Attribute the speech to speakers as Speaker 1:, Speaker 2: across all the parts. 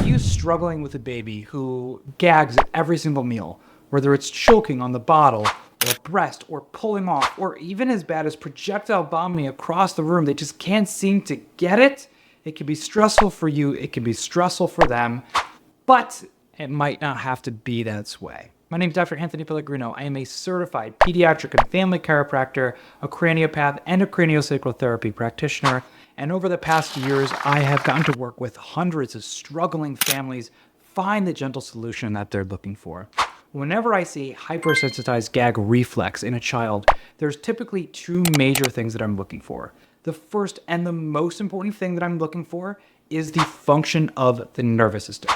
Speaker 1: you struggling with a baby who gags at every single meal, whether it's choking on the bottle or breast or pulling off, or even as bad as projectile vomiting across the room, they just can't seem to get it? It can be stressful for you, it can be stressful for them, but it might not have to be that way. My name is Dr. Anthony Pellegrino. I am a certified pediatric and family chiropractor, a craniopath, and a craniosacral therapy practitioner. And over the past years, I have gotten to work with hundreds of struggling families find the gentle solution that they're looking for. Whenever I see hypersensitized gag reflex in a child, there's typically two major things that I'm looking for. The first and the most important thing that I'm looking for is the function of the nervous system.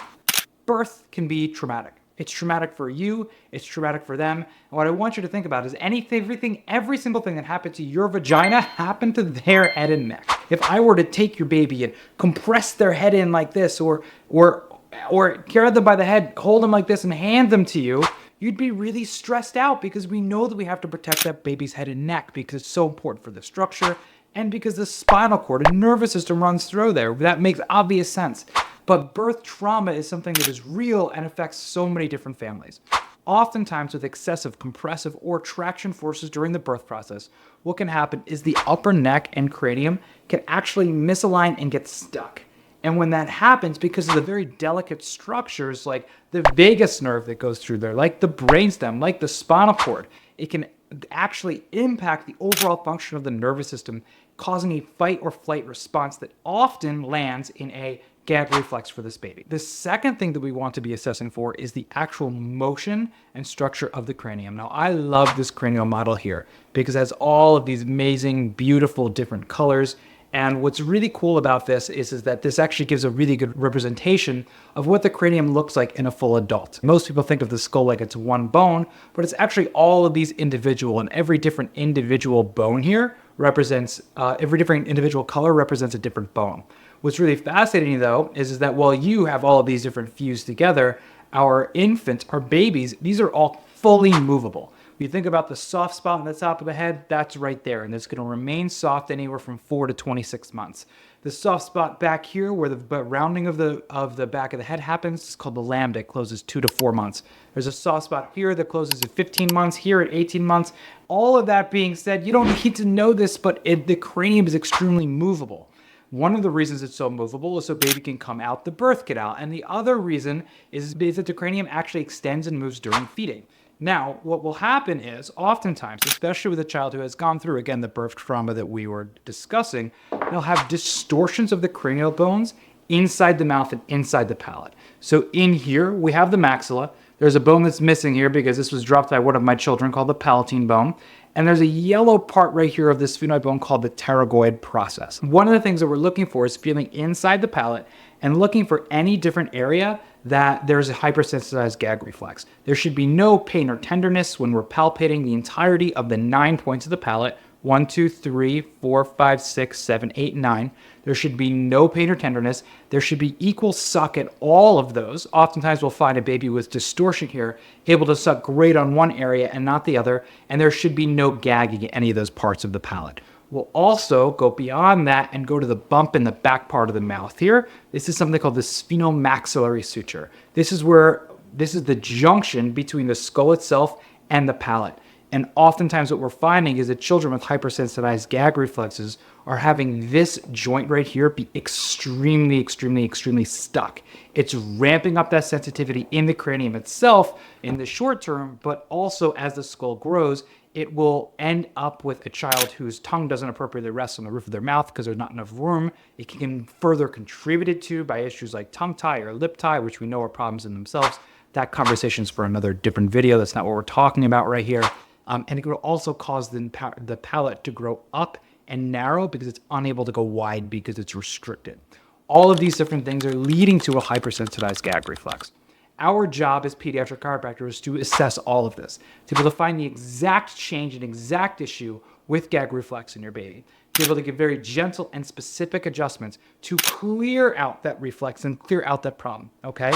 Speaker 1: Birth can be traumatic. It's traumatic for you, it's traumatic for them. And what I want you to think about is every single thing that happened to your vagina happened to their head and neck. If I were to take your baby and compress their head in like this, or grab them by the head, hold them like this and hand them to you, you'd be really stressed out because we know that we have to protect that baby's head and neck because it's so important for the structure and because the spinal cord and nervous system runs through there. That makes obvious sense. But birth trauma is something that is real and affects so many different families. Oftentimes with excessive compressive or traction forces during the birth process, what can happen is the upper neck and cranium can actually misalign and get stuck. And when that happens, because of the very delicate structures like the vagus nerve that goes through there, like the brainstem, like the spinal cord, it can actually impact the overall function of the nervous system, causing a fight or flight response that often lands in a gag reflex for this baby. The second thing that we want to be assessing for is the actual motion and structure of the cranium. Now, I love this cranial model here because it has all of these amazing, beautiful, different colors. And what's really cool about this is that this actually gives a really good representation of what the cranium looks like in a full adult. Most people think of the skull like it's one bone, but it's actually all of these individual, and every different individual bone here represents, every different individual color represents a different bone. What's really fascinating though is that while you have all of these different fused together, our infants, our babies, these are all fully movable. When you think about the soft spot on the top of the head, that's right there, and it's going to remain soft anywhere from 4 to 26 months. The soft spot back here, where the rounding of the back of the head happens, is called the lambda. It closes 2 to 4 months. There's a soft spot here that closes at 15 months, here at 18 months. All of that being said, you don't need to know this, but the cranium is extremely movable. One of the reasons it's so movable is so baby can come out the birth canal, and the other reason is that the cranium actually extends and moves during feeding. Now, what will happen is, oftentimes, especially with a child who has gone through, again, the birth trauma that we were discussing, they'll have distortions of the cranial bones inside the mouth and inside the palate. So in here, we have the maxilla. There's a bone that's missing here because this was dropped by one of my children called the palatine bone. And there's a yellow part right here of the sphenoid bone called the pterygoid process. One of the things that we're looking for is feeling inside the palate and looking for any different area that there's a hypersensitized gag reflex. There should be no pain or tenderness when we're palpating the entirety of the 9 points of the palate. 1, 2, 3, 4, 5, 6, 7, 8, 9. There should be no pain or tenderness. There should be equal suck at all of those. Oftentimes we'll find a baby with distortion here, able to suck great on one area and not the other, and there should be no gagging at any of those parts of the palate. We'll also go beyond that and go to the bump in the back part of the mouth here. This is something called the sphenomaxillary suture. This is the junction between the skull itself and the palate. And oftentimes what we're finding is that children with hypersensitized gag reflexes are having this joint right here be extremely, extremely, extremely stuck. It's ramping up that sensitivity in the cranium itself in the short term, but also as the skull grows, it will end up with a child whose tongue doesn't appropriately rest on the roof of their mouth because there's not enough room. It can further contributed to by issues like tongue tie or lip tie, which we know are problems in themselves. That conversation's for another different video. That's not what we're talking about right here. And it will also cause the palate to grow up and narrow because it's unable to go wide because it's restricted. All of these different things are leading to a hypersensitized gag reflex. Our job as pediatric chiropractors is to assess all of this, to be able to find the exact change and exact issue with gag reflex in your baby, to be able to give very gentle and specific adjustments to clear out that reflex and clear out that problem, okay?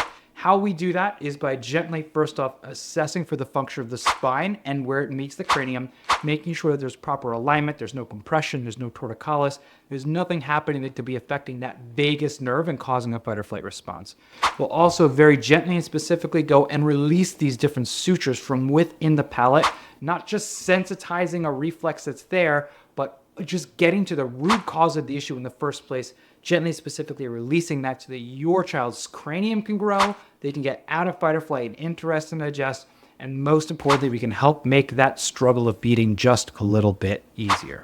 Speaker 1: How we do that is by gently, first off, assessing for the function of the spine and where it meets the cranium, making sure that there's proper alignment, there's no compression, there's no torticollis, there's nothing happening that could be affecting that vagus nerve and causing a fight or flight response. We'll also very gently and specifically go and release these different sutures from within the palate, not just sensitizing a reflex that's there, but just getting to the root cause of the issue in the first place, gently, specifically releasing that so that your child's cranium can grow, they can get out of fight or flight and into rest and digest, and most importantly, we can help make that struggle of feeding just a little bit easier.